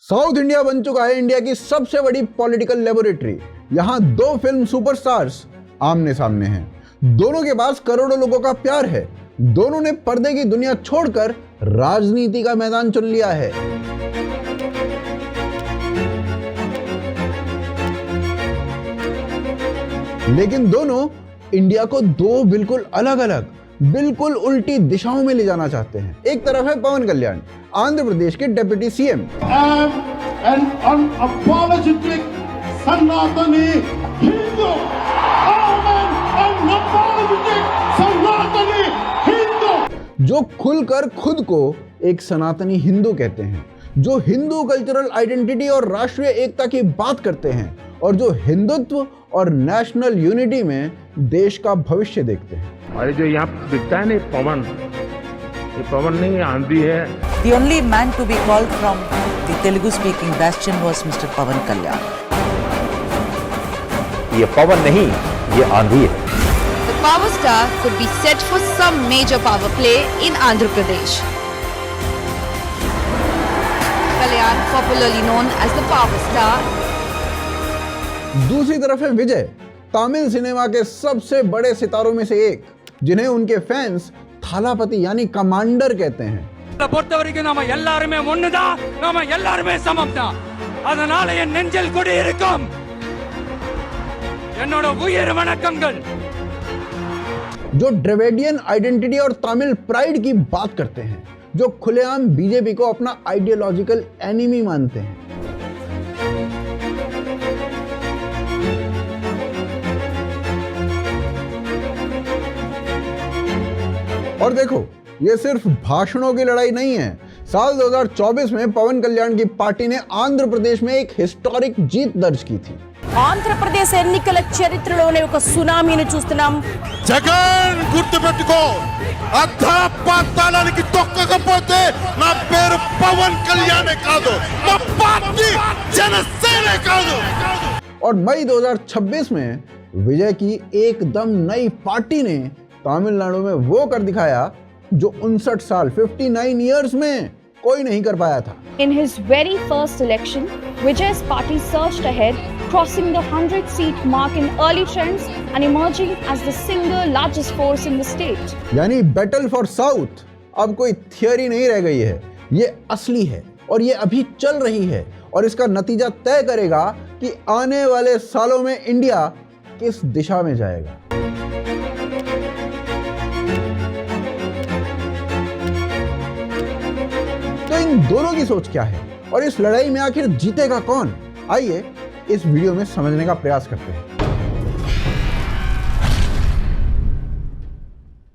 South India बन चुका है इंडिया की सबसे बड़ी पॉलिटिकल लेबोरेटरी। यहाँ दो फिल्म सुपरस्टार्स आमने सामने हैं। दोनों के पास करोड़ों लोगों का प्यार है। दोनों ने पर्दे की दुनिया छोड़कर राजनीति का मैदान चुन लिया है। लेकिन दोनों इंडिया को दो बिल्कुल अलग अलग, बिल्कुल उल्टी दिशाओं में ले जाना चाहते हैं। एक तरफ है पवन कल्याण, आंध्र प्रदेश के डिप्टी सीएम। जो खुलकर खुद को एक सनातनी हिंदू कहते हैं, जो हिंदू कल्चरल आइडेंटिटी और राष्ट्रीय एकता की बात करते हैं और जो हिंदुत्व और नेशनल यूनिटी में देश का भविष्य देखते हैं। और जो यहाँ दिखता है ना पवन, ये पवन नहीं आंधी है। The only man to be called from the Telugu speaking bastion was Mr. Pawan Kalyan. ये पवन नहीं, ये आंधी है। The power star could be set for some major power play in Andhra Pradesh. Kalyan, popularly known as the power star. दूसरी तरफ है विजय, Tamil cinema के सबसे बड़े सितारों में से एक, जिन्हें उनके फैंस थालापति यानी कमांडर कहते हैं। பொறுத்தவரைக்கும் நாம எல்லாரும் ஒண்ணுதான், நாம எல்லாரும் சமம்தான். அதனால என் நெஞ்சில் குடி இருக்கும். என்னோட உயிர் வணக்கங்கள்। जो द्रविडियन आइडेंटिटी और तमिल प्राइड की बात करते हैं, जो खुलेआम बीजेपी को अपना आइडियोलॉजिकल एनिमी मानते हैं। और देखो, ये सिर्फ भाषणों की लड़ाई नहीं है। साल 2024 में पवन कल्याण की पार्टी ने आंध्र प्रदेश में एक हिस्टोरिक जीत दर्ज की थी। ఆంధ్రప్రదేశ్ ఎన్నికల చరిత్రలోనే ఒక సునామీని చూస్తున్నాం। జగన్ గుర్తుపెట్టుకో, అధపాతాళానికి తొక్కకపోతే నా పేరు పవన్ కళ్యాణే కాదు, మా పార్టీ జనసేన కాదు। और मई 2026 में विजय की एकदम नई पार्टी ने तमिलनाडु में वो कर दिखाया जो 59 साल 59 इयर्स में कोई नहीं कर पाया था। In his very first election, Vijay's party surged ahead, crossing the 100-seat mark in early trends and emerging as the single largest force in the state. यानी बैटल फॉर साउथ अब कोई थियरी नहीं रह गई है, ये असली है और ये अभी चल रही है और इसका नतीजा तय करेगा कि आने वाले सालों में इंडिया किस दिशा में जाएगा। तो इन दोनों की सोच क्या है और इस लड़ाई में आखिर जीतेगा कौन? आइए इस वीडियो में समझने का प्रयास करते हैं।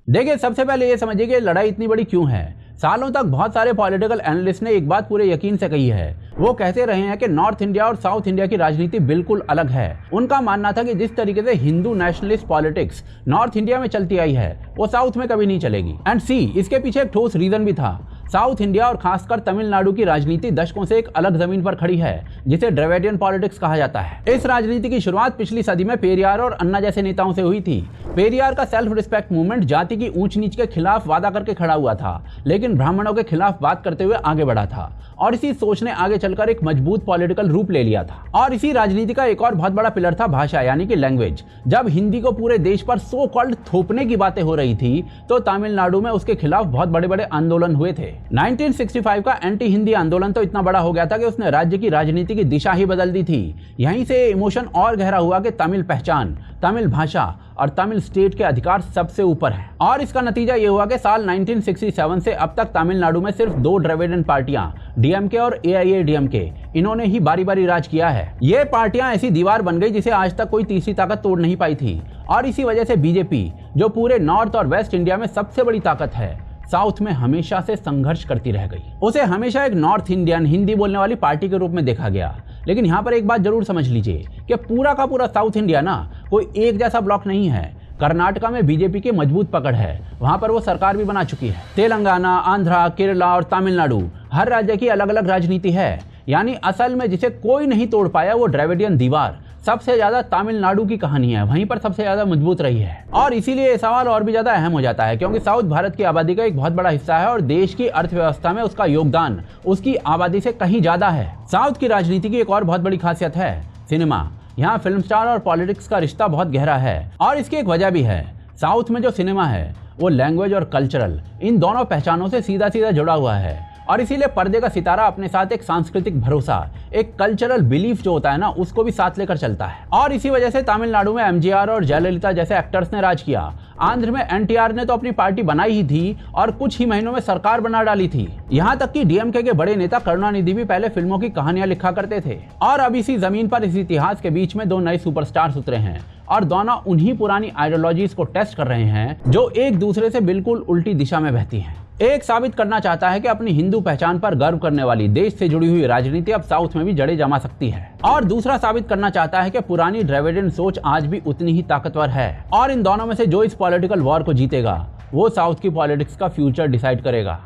देखिए, सबसे पहले ये समझिए कि लड़ाई इतनी बड़ी क्यों है। सालों तक बहुत सारे पॉलिटिकल एनालिस्ट ने एक बात पूरे यकीन से कही है। वो कहते रहे हैं कि नॉर्थ इंडिया और साउथ इंडिया की राजनीति बिल्कुल अलग है। उनका मानना था कि जिस तरीके से Hindu nationalist politics north India में चलती आई है, वो साउथ में कभी नहीं चलेगी। एंड सी, इसके पीछे एक ठोस रीजन भी था। साउथ इंडिया और खासकर तमिलनाडु की राजनीति दशकों से एक अलग जमीन पर खड़ी है, जिसे द्रविडियन पॉलिटिक्स कहा जाता है। इस राजनीति की शुरुआत पिछली सदी में पेरियार और अन्ना जैसे नेताओं से हुई थी। पेरियार का सेल्फ रिस्पेक्ट मूवमेंट जाति की ऊंच नीच के खिलाफ वादा करके खड़ा हुआ था, लेकिन ब्राह्मणों के खिलाफ बात करते हुए आगे बढ़ा था और इसी सोच ने आगे चलकर एक मजबूत पॉलिटिकल रूप ले लिया था। और इसी राजनीति का एक और बहुत बड़ा पिलर था भाषा, यानी कि लैंग्वेज। जब हिंदी को पूरे देश पर सो कॉल्ड थोपने की बातें हो रही थी, तो तमिलनाडु में उसके खिलाफ बहुत बड़े बड़े आंदोलन हुए थे। 1965 का एंटी हिंदी आंदोलन तो इतना बड़ा हो गया था कि उसने राज्य की राजनीति की दिशा ही बदल दी थी। यहीं से इमोशन और गहरा हुआ कि तमिल पहचान, तमिल भाषा और तमिल स्टेट के अधिकार सबसे ऊपर है। और इसका नतीजा ये हुआ कि साल 1967 से अब तक तमिलनाडु में सिर्फ दो द्रविडियन पार्टियां, डीएमके और एआईएडीएमके, इन्होंने ही बारी बारी राज किया है। ये पार्टियां ऐसी दीवार बन गई जिसे आज तक कोई तीसरी ताकत तोड़ नहीं पाई थी। और इसी वजह से बीजेपी, जो पूरे नॉर्थ और वेस्ट इंडिया में सबसे बड़ी ताकत है, साउथ में हमेशा से संघर्ष करती रह गई। उसे हमेशा एक नॉर्थ इंडियन हिंदी बोलने वाली पार्टी के रूप में देखा गया। लेकिन यहाँ पर एक बात जरूर समझ लीजिए कि पूरा का पूरा साउथ इंडिया ना कोई एक जैसा ब्लॉक नहीं है। कर्नाटका में बीजेपी की मजबूत पकड़ है, वहां पर वो सरकार भी बना चुकी है। तेलंगाना, आंध्रा, केरला और तमिलनाडु, हर राज्य की अलग अलग राजनीति है। यानी असल में जिसे कोई नहीं तोड़ पाया वो द्रविडियन दीवार सबसे ज्यादा तमिलनाडु की कहानी है, वहीं पर सबसे ज्यादा मजबूत रही है। और इसीलिए ये सवाल और भी ज्यादा अहम हो जाता है, क्योंकि साउथ भारत की आबादी का एक बहुत बड़ा हिस्सा है और देश की अर्थव्यवस्था में उसका योगदान उसकी आबादी से कहीं ज्यादा है। साउथ की राजनीति की एक और बहुत बड़ी खासियत है सिनेमा। यहाँ फिल्म स्टार और पॉलिटिक्स का रिश्ता बहुत गहरा है और इसकी एक वजह भी है। साउथ में जो सिनेमा है वो लैंग्वेज और कल्चरल इन दोनों पहचानों से सीधा सीधा जुड़ा हुआ है और इसीलिए पर्दे का सितारा अपने साथ एक सांस्कृतिक भरोसा, एक कल्चरल बिलीफ जो होता है ना, उसको भी साथ लेकर चलता है। और इसी वजह से तमिलनाडु में एमजीआर और जयललिता जैसे एक्टर्स ने राज किया। आंध्र में एनटीआर ने तो अपनी पार्टी बनाई ही थी और कुछ ही महीनों में सरकार बना डाली थी। यहाँ तक कि डीएमके के बड़े नेता करुणानिधि भी पहले फिल्मों की कहानियां लिखा करते थे। और अब इसी जमीन पर इस इतिहास के बीच में दो नए सुपरस्टार्स उतरे हैं और दोनों उन्हीं पुरानी आइडियोलॉजीज को टेस्ट कर रहे हैं जो एक दूसरे से बिल्कुल उल्टी दिशा में बहती हैं। एक साबित करना चाहता है कि अपनी हिंदू पहचान पर गर्व करने वाली देश से जुड़ी हुई राजनीति अब साउथ में भी जड़ें जमा सकती है, और दूसरा साबित करना चाहता है कि पुरानी द्रविडियन सोच आज भी उतनी ही ताकतवर है। और इन दोनों में से जो इस पॉलिटिकल वॉर को जीतेगा वो साउथ की पॉलिटिक्स का फ्यूचर डिसाइड करेगा।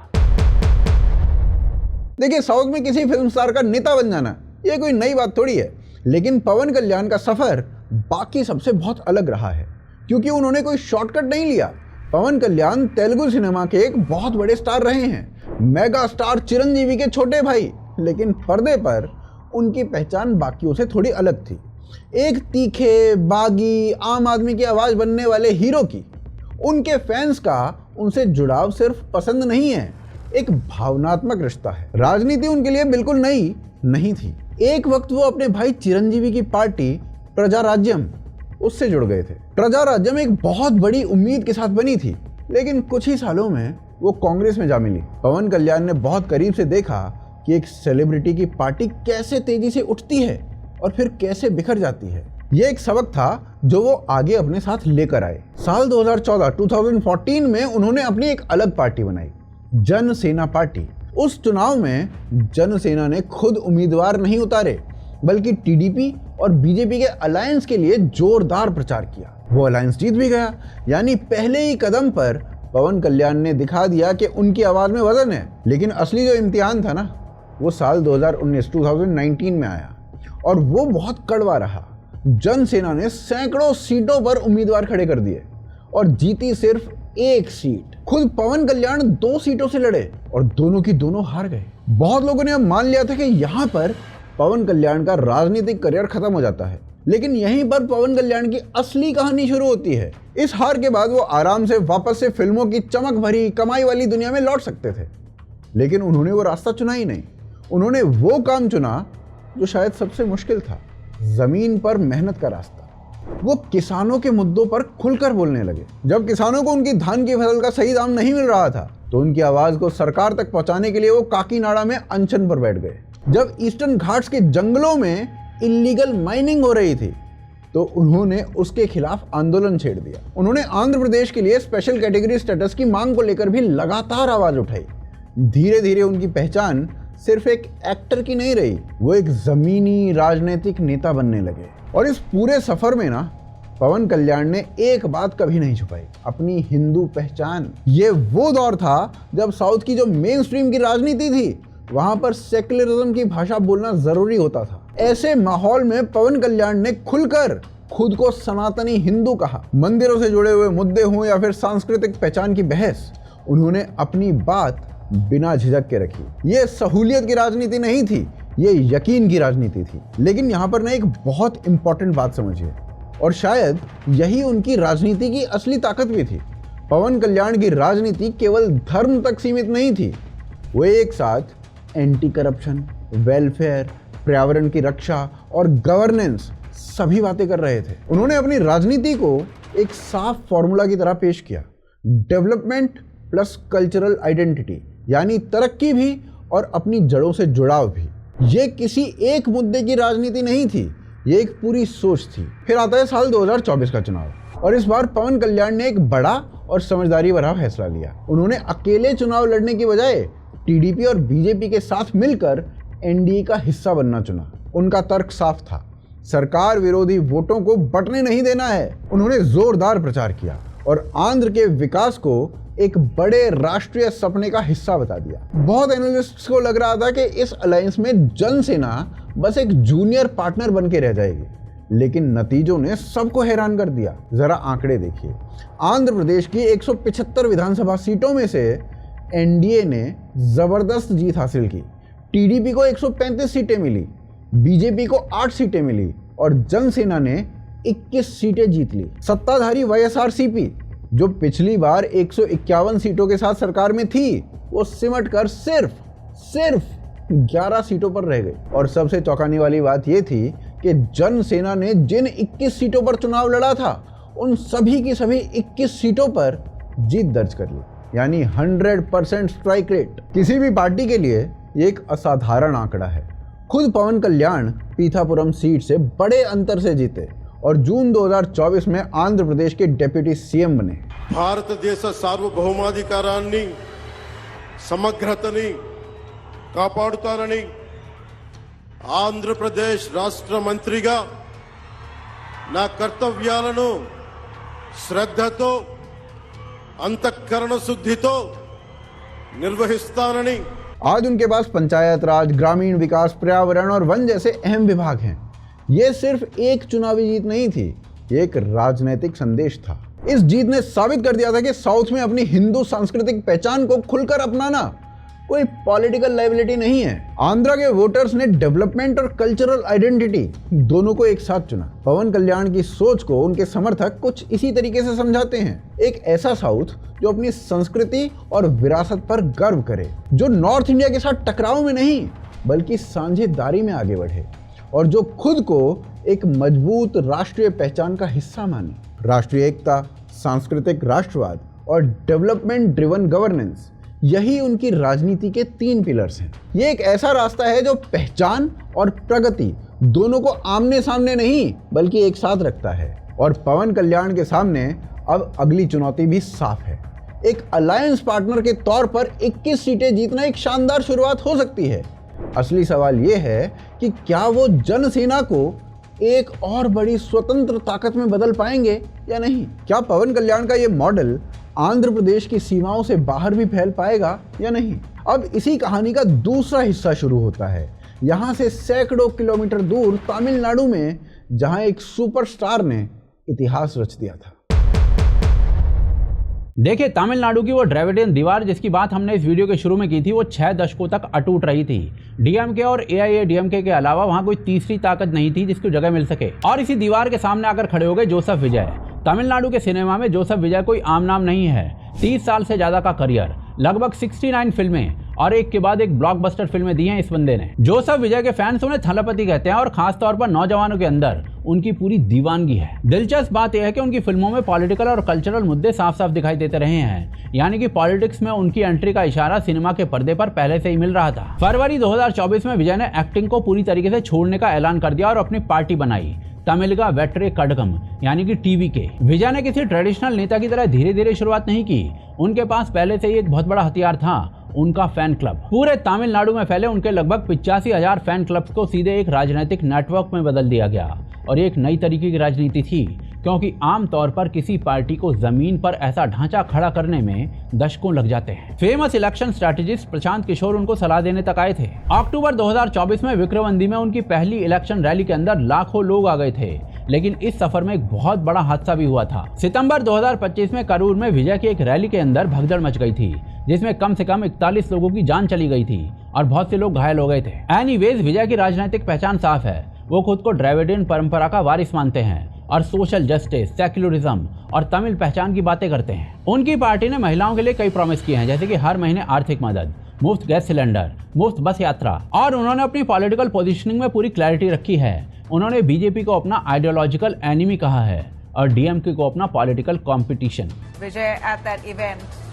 देखिए, साउथ में किसी फिल्म स्टार का नेता बन जाना ये कोई नई बात थोड़ी है, लेकिन पवन कल्याण का सफर बाकी सबसे बहुत अलग रहा है क्योंकि उन्होंने कोई शॉर्टकट नहीं लिया। पवन कल्याण तेलुगु सिनेमा के एक बहुत बड़े स्टार रहे हैं, मेगा स्टार चिरंजीवी के छोटे भाई, लेकिन पर्दे पर उनकी पहचान बाकियों से थोड़ी अलग थी। एक तीखे, बागी, आम आदमी की आवाज़ बनने वाले हीरो की उनके फैंस का उनसे जुड़ाव सिर्फ पसंद नहीं है, एक भावनात्मक रिश्ता है। राजनीति उनके लिए बिल्कुल नई नहीं थी। एक वक्त वो अपने भाई चिरंजीवी की पार्टी प्रजा राज्यम उससे जुड़ गए थे। प्रजा राज्यम एक बहुत बड़ी उम्मीद के साथ बनी थी, लेकिन कुछ ही सालों में वो कांग्रेस में जा मिली। पवन कल्याण ने बहुत करीब से देखा कि एक सेलिब्रिटी की पार्टी कैसे तेजी से उठती है और फिर कैसे बिखर जाती है। ये एक सबक था जो वो आगे अपने साथ लेकर आए। साल 2014 में उन्होंने अपनी एक अलग पार्टी बनाई, जन सेना पार्टी। उस चुनाव में जन सेना ने खुद उम्मीदवार नहीं उतारे, बल्कि टीडीपी और बीजेपी के अलायंस के लिए जोरदार प्रचार किया। वो अलायंस जीत भी गया, यानी पहले ही कदम पर पवन कल्याण ने दिखा दिया कि उनकी आवाज में वजन है। लेकिन असली जो इम्तिहान था ना, वो साल 2019 में आया और वो बहुत कड़वा रहा। जन सेना ने सैकड़ों सीटों पर उम्मीदवार खड़े कर दिए और जीती सिर्फ एक सीट। खुद पवन कल्याण 2 सीटों से लड़े और दोनों की दोनों हार गए। बहुत लोगों ने अब मान लिया था कि यहाँ पर पवन कल्याण का राजनीतिक करियर खत्म हो जाता है, लेकिन यहीं पर पवन कल्याण की असली कहानी शुरू होती है। इस हार के बाद वो आराम से वापस से फिल्मों की चमक भरी कमाई वाली दुनिया में लौट सकते थे, लेकिन उन्होंने वो रास्ता चुना ही नहीं। उन्होंने वो काम चुना जो शायद सबसे मुश्किल था, जमीन पर मेहनत का रास्ता। वो किसानों के मुद्दों पर खुलकर बोलने लगे। जब किसानों को उनकी धान की फसल का सही दाम नहीं मिल रहा था, तो उनकी आवाज को सरकार तक पहुंचाने के लिए वो काकीनाडा में अनशन पर बैठ गए। जब ईस्टर्न घाट्स के जंगलों में इलीगल माइनिंग हो रही थी, तो उन्होंने उसके खिलाफ आंदोलन छेड़ दिया। उन्होंने आंध्र प्रदेश के लिए स्पेशल कैटेगरी स्टेटस की मांग को लेकर भी लगातार आवाज उठाई। धीरे धीरे उनकी पहचान सिर्फ एक एक्टर की नहीं रही, वो एक जमीनी राजनीतिक नेता बनने लगे। और इस पूरे सफर में ना, पवन कल्याण ने एक बात कभी नहीं छुपाई, अपनी हिंदू पहचान। ये वो दौर था जब साउथ की जो मेन स्ट्रीम की राजनीति थी, वहां पर सेक्युलरिज्म की भाषा बोलना जरूरी होता था। ऐसे माहौल में पवन कल्याण ने खुलकर खुद को सनातनी हिंदू कहा। मंदिरों से जुड़े हुए मुद्दे हों या फिर सांस्कृतिक पहचान की बहस, उन्होंने अपनी बात बिना झिझक के रखी। ये सहूलियत की राजनीति नहीं थी, ये यकीन की राजनीति थी। लेकिन यहाँ पर ना एक बहुत इंपॉर्टेंट बात समझिए, और शायद यही उनकी राजनीति की असली ताकत भी थी। पवन कल्याण की राजनीति केवल धर्म तक सीमित नहीं थी, वो एक साथ एंटी करप्शन, वेलफेयर, पर्यावरण की रक्षा और गवर्नेंस सभी बातें कर रहे थे। उन्होंने अपनी राजनीति को एक साफ फॉर्मूला की तरह पेश किया, डेवलपमेंट प्लस कल्चरल आइडेंटिटी, यानी तरक्की भी और अपनी जड़ों से जुड़ाव भी। ये किसी एक मुद्दे की राजनीति नहीं थी, ये एक पूरी सोच थी। फिर आता है साल 2024 का चुनाव, और इस बार पवन कल्याण ने एक बड़ा और समझदारी भरा फैसला लिया। उन्होंने अकेले चुनाव लड़ने की बजाय टीडीपी और बीजेपी के साथ मिलकर एनडीए का हिस्सा बनना चुना। उनका तर्क साफ था, सरकार विरोधी वोटों को बंटने नहीं देना है। उन्होंने जोरदार प्रचार किया और आंध्र के विकास को एक बड़े राष्ट्रीय सपने का हिस्सा बता दिया। बहुत एनालिस्ट्स को लग रहा था कि इस अलायंस में जन सेना बस एक जूनियर पार्टनर बन के रह जाएगी, लेकिन नतीजों ने सबको हैरान कर दिया। जरा आंकड़े देखिए। आंध्र प्रदेश की 175 विधानसभा सीटों में से एनडीए ने जबरदस्त जीत हासिल की। टीडीपी को 135 सीटें मिली, बीजेपी को 8 सीटें मिली और जनसेना ने 21 सीटें जीत ली। सत्ताधारी वाईएसआरसीपी जो पिछली बार 151 सीटों के साथ सरकार में थी, वो सिमट कर सिर्फ 11 सीटों पर रह गई। और सबसे चौंकाने वाली बात यह थी कि जनसेना ने जिन 21 सीटों पर चुनाव लड़ा था, उन सभी की सभी 21 सीटों पर जीत दर्ज कर ली, यानी 100% स्ट्राइक रेट। किसी भी पार्टी के लिए ये एक असाधारण आंकड़ा है। खुद पवन कल्याण पीथापुरम सीट से बड़े अंतर से जीते और जून 2024 में आंध्र प्रदेश के डेप्यूटी सीएम बने। భారతదేశ సార్వభౌమాధికారాన్ని సమగ్రతని కాపాడుతారని ఆంధ్రప్రదేశ్ రాష్ట్ర మంత్రిగా నా కర్తవ్యాలను శ్రద్ధతో అంతఃకరణ శుద్ధితో నిర్వహిస్తానని। आज उनके पास पंचायत राज, ग्रामीण विकास, पर्यावरण और वन जैसे अहम विभाग हैं। ये सिर्फ एक चुनावी जीत नहीं थी, ये एक राजनीतिक संदेश था। इस जीत ने साबित कर दिया था कि साउथ में अपनी हिंदू सांस्कृतिक पहचान को खुलकर अपनाना कोई पॉलिटिकल लायबिलिटी नहीं है। आंध्रा के वोटर्स ने डेवलपमेंट और कल्चरल आइडेंटिटी दोनों को एक साथ चुना। पवन कल्याण की सोच को उनके समर्थक कुछ इसी तरीके से समझाते हैं, एक ऐसा साउथ जो अपनी संस्कृति और विरासत पर गर्व करे, जो नॉर्थ इंडिया के साथ टकराव में नहीं बल्कि साझेदारी में आगे बढ़े और जो खुद को एक मजबूत राष्ट्रीय पहचान का हिस्सा माने। राष्ट्रीय एकता, सांस्कृतिक राष्ट्रवाद और डेवलपमेंट ड्रिवन गवर्नेंस, यही उनकी राजनीति के 3 पिलर्स हैं। ये एक ऐसा रास्ता है जो पहचान और प्रगति दोनों को आमने सामने नहीं बल्कि एक साथ रखता है। और पवन कल्याण के सामने अब अगली चुनौती भी साफ है। एक अलायंस पार्टनर के तौर पर 21 सीटें जीतना एक शानदार शुरुआत हो सकती है। असली सवाल ये है कि क्या वो जनसेना को एक और बड़ी स्वतंत्र ताकत में बदल पाएंगे या नहीं। क्या पवन कल्याण का ये मॉडल आंध्र प्रदेश की सीमाओं से बाहर भी फैल पाएगा या नहीं। अब इसी कहानी का दूसरा हिस्सा शुरू होता है, यहाँ से सैकड़ों किलोमीटर दूर तमिलनाडु में, जहाँ एक सुपरस्टार ने इतिहास रच दिया था। देखिए, तमिलनाडु की वो द्रविडियन दीवार जिसकी बात हमने इस वीडियो के शुरू में की थी, वो 6 दशकों तक अटूट रही थी। डीएमके और एआईएडीएमके के अलावा वहां कोई तीसरी ताकत नहीं थी जिसको जगह मिल सके। और इसी दीवार के सामने आकर खड़े हो गए जोसेफ विजय। तमिलनाडु के सिनेमा में जोसेफ विजय कोई आम नाम नहीं है। 30 साल से ज्यादा का करियर, लगभग 69 फिल्में और एक के बाद एक ब्लॉकबस्टर फिल्में दी हैं इस बंदे ने। जोसेफ विजय के फैंस उन्हें थलपति कहते हैं और खास तौर पर नौजवानों के अंदर उनकी पूरी दीवानगी है। दिलचस्प बात यह है कि उनकी फिल्मों में पॉलिटिकल और कल्चरल मुद्दे साफ साफ दिखाई देते रहे हैं, यानी कि पॉलिटिक्स में उनकी एंट्री का इशारा सिनेमा के पर्दे पर पहले से ही मिल रहा था। फरवरी 2024 में विजय ने एक्टिंग को पूरी तरीके से छोड़ने का ऐलान कर दिया और अपनी पार्टी बनाई, तमिलगा वेट्रे कड़गम, यानी कि टीवीके। विजय ने किसी ट्रेडिशनल नेता की तरह धीरे धीरे शुरुआत नहीं की। उनके पास पहले से ही एक बहुत बड़ा हथियार था, उनका फैन क्लब। पूरे तमिलनाडु में फैले उनके लगभग 85,000 फैन क्लब्स को सीधे एक राजनीतिक नेटवर्क में बदल दिया गया। और एक नई तरीके की राजनीति थी, क्योंकि आमतौर पर किसी पार्टी को जमीन पर ऐसा ढांचा खड़ा करने में दशकों लग जाते हैं। Famous election strategist Prashant Kishor उनको सलाह देने तक आए थे। अक्टूबर 2024 में विक्रमंदी में उनकी पहली इलेक्शन रैली के अंदर लाखों लोग आ गए थे, लेकिन इस सफर में एक बहुत बड़ा हादसा भी हुआ था। सितंबर 2025 में करूर में विजय की एक रैली के अंदर भगदड़ मच गई थी, जिसमें कम से कम 41 लोगों की जान चली गई थी और बहुत से लोग घायल हो गए थे। एनीवेज, विजय की राजनीतिक पहचान साफ है। वो खुद को द्रविडियन परंपरा का वारिस मानते हैं और सोशल जस्टिस, सेक्युलरिज्म और तमिल पहचान की बातें करते हैं। उनकी पार्टी ने महिलाओं के लिए कई प्रॉमिस किए हैं, जैसे कि हर महीने आर्थिक मदद, मुफ्त गैस सिलेंडर, मुफ्त बस यात्रा। और उन्होंने अपनी पॉलिटिकल पोजीशनिंग में पूरी क्लैरिटी रखी है। उन्होंने बीजेपी को अपना आइडियोलॉजिकल एनिमी कहा है और डीएमके को अपना political competition. Vijay at that event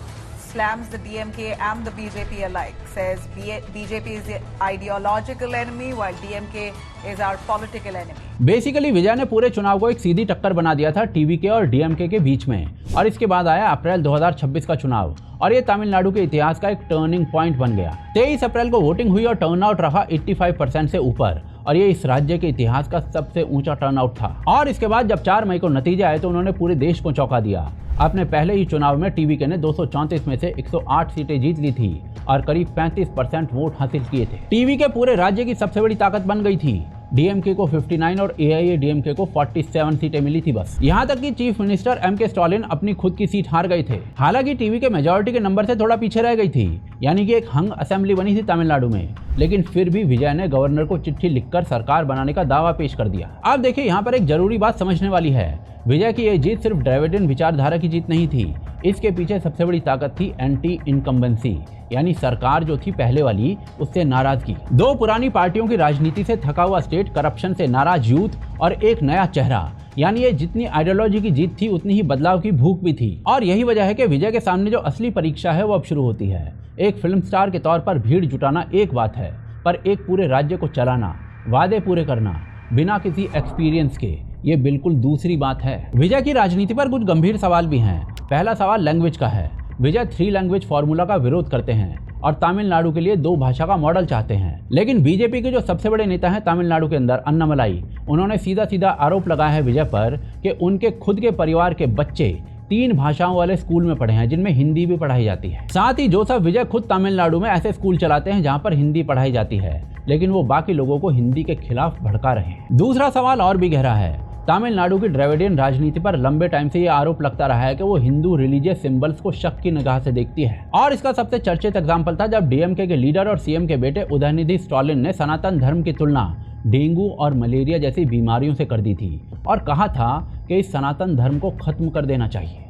slams the DMK and the BJP alike, says BJP is the ideological enemy while DMK is our political enemy. Basically Vijay ने पूरे चुनाव को एक सीधी टक्कर बना दिया था टीवीके और डीएमके के बीच में। और इसके बाद आया अप्रैल 2026 का चुनाव और ये तमिलनाडु के इतिहास का एक टर्निंग पॉइंट बन गया। 23 अप्रैल को वोटिंग हुई और टर्नआउट रहा 85% से ऊपर और ये इस राज्य के इतिहास का सबसे ऊंचा टर्नआउट था। और इसके बाद जब 4 मई को नतीजे आए तो उन्होंने पूरे देश को चौंका दिया। अपने पहले ही चुनाव में टीवीके ने 234 में से 108 सीटें जीत ली थी और करीब 35% वोट हासिल किए थे। टीवीके पूरे राज्य की सबसे बड़ी ताकत बन गई थी। डीएमके को 59 और एआईएडीएमके को 47 सीटें मिली थी बस। यहाँ तक कि चीफ मिनिस्टर एमके स्टालिन अपनी खुद की सीट हार गए थे। हालांकि टीवी के मेजॉरिटी के नंबर से थोड़ा पीछे रह गई थी, यानी कि एक हंग असेंबली बनी थी तमिलनाडु में, लेकिन फिर भी विजय ने गवर्नर को चिट्ठी लिखकर सरकार बनाने का दावा पेश कर दिया। अब देखिए, यहाँ पर एक जरूरी बात समझने वाली है। विजय की यह जीत सिर्फ द्रविडियन विचारधारा की जीत नहीं थी, इसके पीछे सबसे बड़ी ताकत थी एंटी इनकम्बेंसी, यानी सरकार जो थी पहले वाली उससे नाराजगी। दो पुरानी पार्टियों की राजनीति से थका हुआ स्टेट, करप्शन से नाराज यूथ और एक नया चेहरा, यानी ये जितनी आइडियोलॉजी की जीत थी उतनी ही बदलाव की भूख भी थी। और यही वजह है कि विजय के सामने जो असली परीक्षा है वो अब शुरू होती है। एक फिल्म स्टार के तौर पर भीड़ जुटाना एक बात है, पर एक पूरे राज्य को चलाना, वादे पूरे करना बिना किसी एक्सपीरियंस के, ये बिल्कुल दूसरी बात है। विजय की राजनीति पर कुछ गंभीर सवाल भी हैं। पहला सवाल लैंग्वेज का है। विजय 3 लैंग्वेज फॉर्मूला का विरोध करते हैं और तमिलनाडु के लिए 2 भाषा का मॉडल चाहते हैं। लेकिन बीजेपी के जो सबसे बड़े नेता हैं तमिलनाडु के अंदर, अन्नामलाई, उन्होंने सीधा सीधा आरोप लगाया है विजय पर कि उनके खुद के परिवार के बच्चे 3 भाषाओं वाले स्कूल में पढ़े हैं जिनमें हिंदी भी पढ़ाई जाती है। साथ ही जोसेफ विजय खुद तमिलनाडु में ऐसे स्कूल चलाते हैं जहां पर हिंदी पढ़ाई जाती है, लेकिन वो बाकी लोगों को हिंदी के खिलाफ भड़का रहे हैं। दूसरा सवाल और भी गहरा है। तमिलनाडु की द्रविडियन राजनीति पर लंबे टाइम से ये आरोप लगता रहा है कि वो हिंदू रिलीजियस सिंबल्स को शक की निगाह से देखती है। और इसका सबसे चर्चित एग्जाम्पल था जब डीएमके के लीडर और सीएम के बेटे उदयनिधि स्टालिन ने सनातन धर्म की तुलना डेंगू और मलेरिया जैसी बीमारियों से कर दी थी और कहा था कि इस सनातन धर्म को खत्म कर देना चाहिए।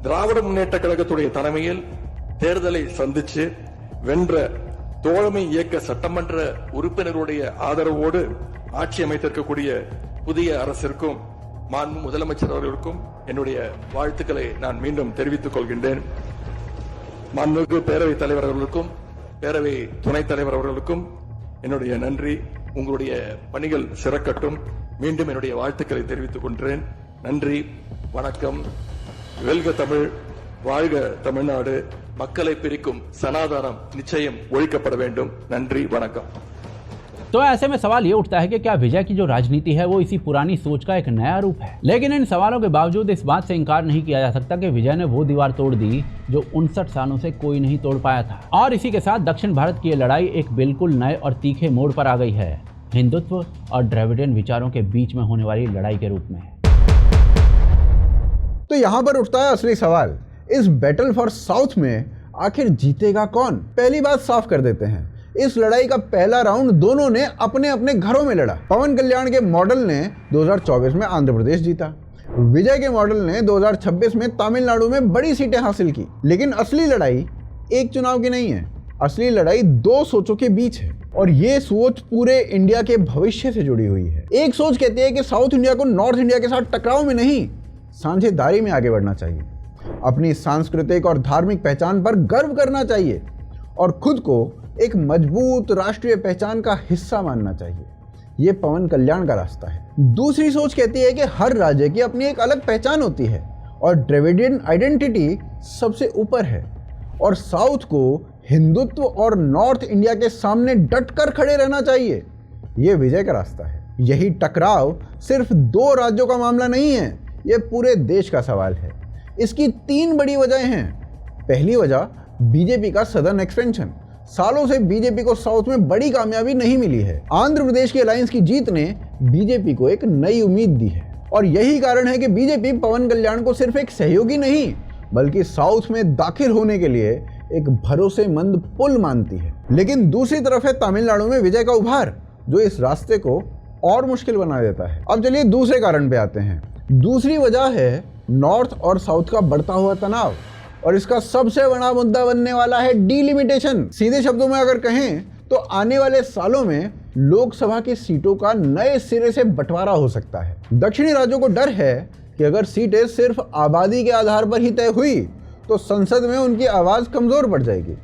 திராவிட முன்னேற்ற கழகத்துடைய தலைமையில் தேர்தலை சந்திச்சு வென்ற தோழமை இயக்க சட்டமன்ற உறுப்பினருடைய ஆதரவோடு ஆட்சி அமைத்திருக்கக்கூடிய புதிய அரசிற்கும் மாண்பு முதலமைச்சர் அவர்களுக்கும் என்னுடைய வாழ்த்துக்களை நான் மீண்டும் தெரிவித்துக் கொள்கின்றேன். மாண்புமிகு பேரவைத் தலைவர் அவர்களுக்கும் பேரவை துணைத் தலைவர் அவர்களுக்கும் என்னுடைய நன்றி. உங்களுடைய பணிகள் சிறக்கட்டும். மீண்டும் என்னுடைய வாழ்த்துக்களை தெரிவித்துக் கொள்கிறேன். நன்றி, வணக்கம். வெல்க தமிழ், வாழ்க தமிழ்நாடு. மக்களை பிரிக்கும் சனாதானம் நிச்சயம் ஒழிக்கப்பட வேண்டும். நன்றி, வணக்கம். तो ऐसे में सवाल ये उठता है कि क्या विजय की जो राजनीति है वो इसी पुरानी सोच का एक नया रूप है। लेकिन इन सवालों के बावजूद इस बात से इनकार नहीं किया जा सकता कि विजय ने वो दीवार तोड़ दी जो 59 सालों से कोई नहीं तोड़ पाया था। और इसी के साथ दक्षिण भारत की ये लड़ाई एक बिल्कुल नए और तीखे मोड़ पर आ गई है, हिंदुत्व और द्रविडियन विचारों के बीच में होने वाली लड़ाई के रूप में। तो यहाँ पर उठता है असली सवाल, इस बैटल फॉर साउथ में आखिर जीतेगा कौन? पहली बात साफ कर देते हैं, इस लड़ाई का पहला राउंड दोनों ने अपने अपने घरों में लड़ा। पवन कल्याण के मॉडल ने 2024 में आंध्र प्रदेश जीता, विजय के मॉडल ने 2026 में तमिलनाडु में बड़ी सीटें हासिल की। लेकिन असली लड़ाई एक चुनाव की नहीं है, असली लड़ाई 2 सोचों के बीच है और ये सोच पूरे इंडिया के भविष्य से जुड़ी हुई है। एक सोच कहती है कि साउथ इंडिया को नॉर्थ इंडिया के साथ टकराव में नहीं, साझेदारी में आगे बढ़ना चाहिए, अपनी सांस्कृतिक और धार्मिक पहचान पर गर्व करना चाहिए और खुद को एक मजबूत राष्ट्रीय पहचान का हिस्सा मानना चाहिए। ये पवन कल्याण का रास्ता है। दूसरी सोच कहती है कि हर राज्य की अपनी एक अलग पहचान होती है और द्रविडियन आइडेंटिटी सबसे ऊपर है और साउथ को हिंदुत्व और नॉर्थ इंडिया के सामने डटकर खड़े रहना चाहिए। ये विजय का रास्ता है। यही टकराव सिर्फ 2 राज्यों का मामला नहीं है, ये पूरे देश का सवाल है। इसकी 3 बड़ी वजहें हैं। पहली वजह बीजेपी का सदर्न एक्सपेंशन। सालों से बीजेपी को साउथ में बड़ी कामयाबी नहीं मिली है। आंध्र प्रदेश की अलायंस की जीत ने बीजेपी को एक नई उम्मीद दी है और यही कारण है कि बीजेपी पवन कल्याण को सिर्फ एक सहयोगी नहीं बल्कि साउथ में दाखिल होने के लिए एक भरोसेमंद पुल मानती है। लेकिन दूसरी तरफ है तमिलनाडु में विजय का उभार, जो इस रास्ते को और मुश्किल बना देता है। अब चलिए दूसरे कारण पे आते हैं। दूसरी वजह है नॉर्थ और साउथ का बढ़ता हुआ तनाव और इसका सबसे बड़ा मुद्दा बनने वाला है डीलिमिटेशन। सीधे शब्दों में अगर कहें तो आने वाले सालों में लोकसभा की सीटों का नए सिरे से बंटवारा हो सकता है। दक्षिणी राज्यों को डर है कि अगर सीटें सिर्फ आबादी के आधार पर ही तय हुई तो संसद में उनकी आवाज कमजोर पड़ जाएगी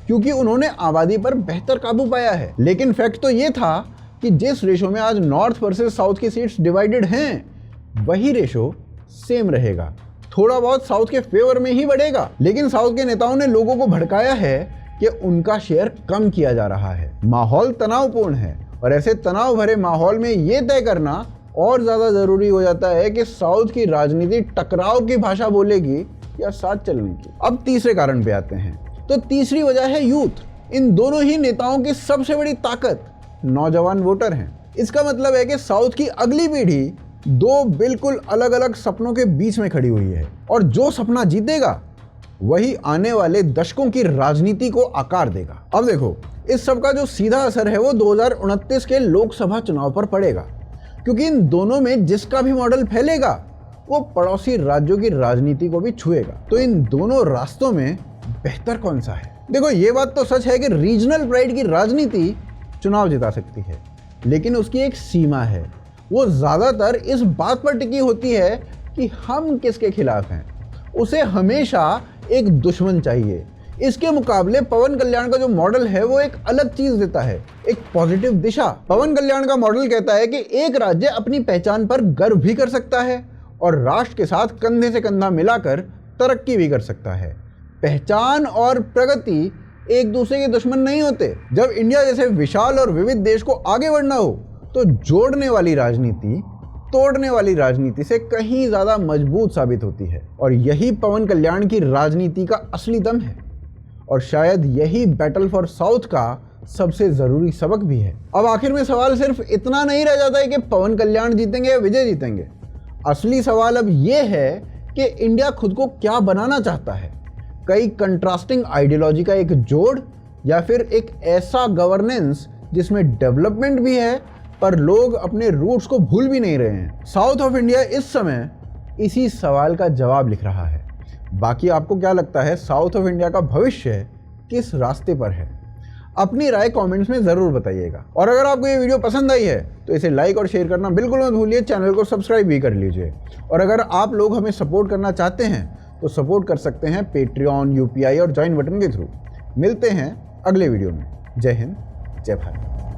क्योंकि उन्होंने आबादी पर बेहतर काबू पाया है। लेकिन फैक्ट तो ये था कि जिस रेशो में आज नॉर्थ वर्सेस साउथ की सीट्स डिवाइडेड हैं वही रेशो सेम रहेगा, थोड़ा बहुत साउथ के फेवर में ही बढ़ेगा। लेकिन साउथ के नेताओं ने लोगों को भड़काया है कि उनका शेयर कम किया जा रहा है। माहौल तनावपूर्ण है और ऐसे तनाव भरे माहौल में ये तय करना और ज्यादा जरूरी हो जाता है कि साउथ की राजनीति टकराव की भाषा बोलेगी या साथ चलने की। अब तीसरे कारण पे आते हैं। तो तीसरी वजह है यूथ। इन दोनों ही नेताओं की सबसे बड़ी ताकत नौजवान वोटर हैं। इसका मतलब है कि साउथ की अगली पीढ़ी दो बिल्कुल अलग अलग सपनों के बीच में खड़ी हुई है, और जो सपना जीतेगा वही आने वाले दशकों की राजनीति को आकार देगा। अब देखो, इस सब का जो सीधा असर है वो 2029 के लोकसभा चुनाव पर पड़ेगा, क्योंकि इन दोनों में जिसका भी मॉडल फैलेगा वो पड़ोसी राज्यों की राजनीति को भी छुएगा। तो इन दोनों रास्तों में बेहतर कौन सा है? देखो, ये बात तो सच है कि रीजनल प्राइड की राजनीति चुनाव जिता सकती है, लेकिन उसकी एक सीमा है। वो ज्यादातर इस बात पर टिकी होती है कि हम किसके खिलाफ हैं। उसे हमेशा एक दुश्मन चाहिए। इसके मुकाबले पवन कल्याण का जो मॉडल है वो एक अलग चीज देता है, एक पॉजिटिव दिशा। पवन कल्याण का मॉडल कहता है कि एक राज्य अपनी पहचान पर गर्व भी कर सकता है और राष्ट्र के साथ कंधे से कंधा मिलाकर तरक्की भी कर सकता है। पहचान और प्रगति एक दूसरे के दुश्मन नहीं होते। जब इंडिया जैसे विशाल और विविध देश को आगे बढ़ना हो तो जोड़ने वाली राजनीति तोड़ने वाली राजनीति से कहीं ज्यादा मजबूत साबित होती है, और यही पवन कल्याण की राजनीति का असली दम है। और शायद यही बैटल फॉर साउथ का सबसे जरूरी सबक भी है। अब आखिर में सवाल सिर्फ इतना नहीं रह जाता है कि पवन कल्याण जीतेंगे या विजय जीतेंगे। असली सवाल अब यह है कि इंडिया खुद को क्या बनाना चाहता है। कई कंट्रास्टिंग आइडियोलॉजी का एक जोड़, या फिर एक ऐसा गवर्नेंस जिसमें डेवलपमेंट भी है पर लोग अपने रूट्स को भूल भी नहीं रहे हैं। साउथ ऑफ इंडिया इस समय इसी सवाल का जवाब लिख रहा है। बाकी आपको क्या लगता है, साउथ ऑफ इंडिया का भविष्य किस रास्ते पर है? अपनी राय कमेंट्स में ज़रूर बताइएगा। और अगर आपको ये वीडियो पसंद आई है तो इसे लाइक और शेयर करना बिल्कुल मत भूलिए। चैनल को सब्सक्राइब भी कर लीजिए। और अगर आप लोग हमें सपोर्ट करना चाहते हैं तो सपोर्ट कर सकते हैं पेट्रियन, UPI और ज्वाइन बटन के थ्रू। मिलते हैं अगले वीडियो में। जय हिंद, जय भारत।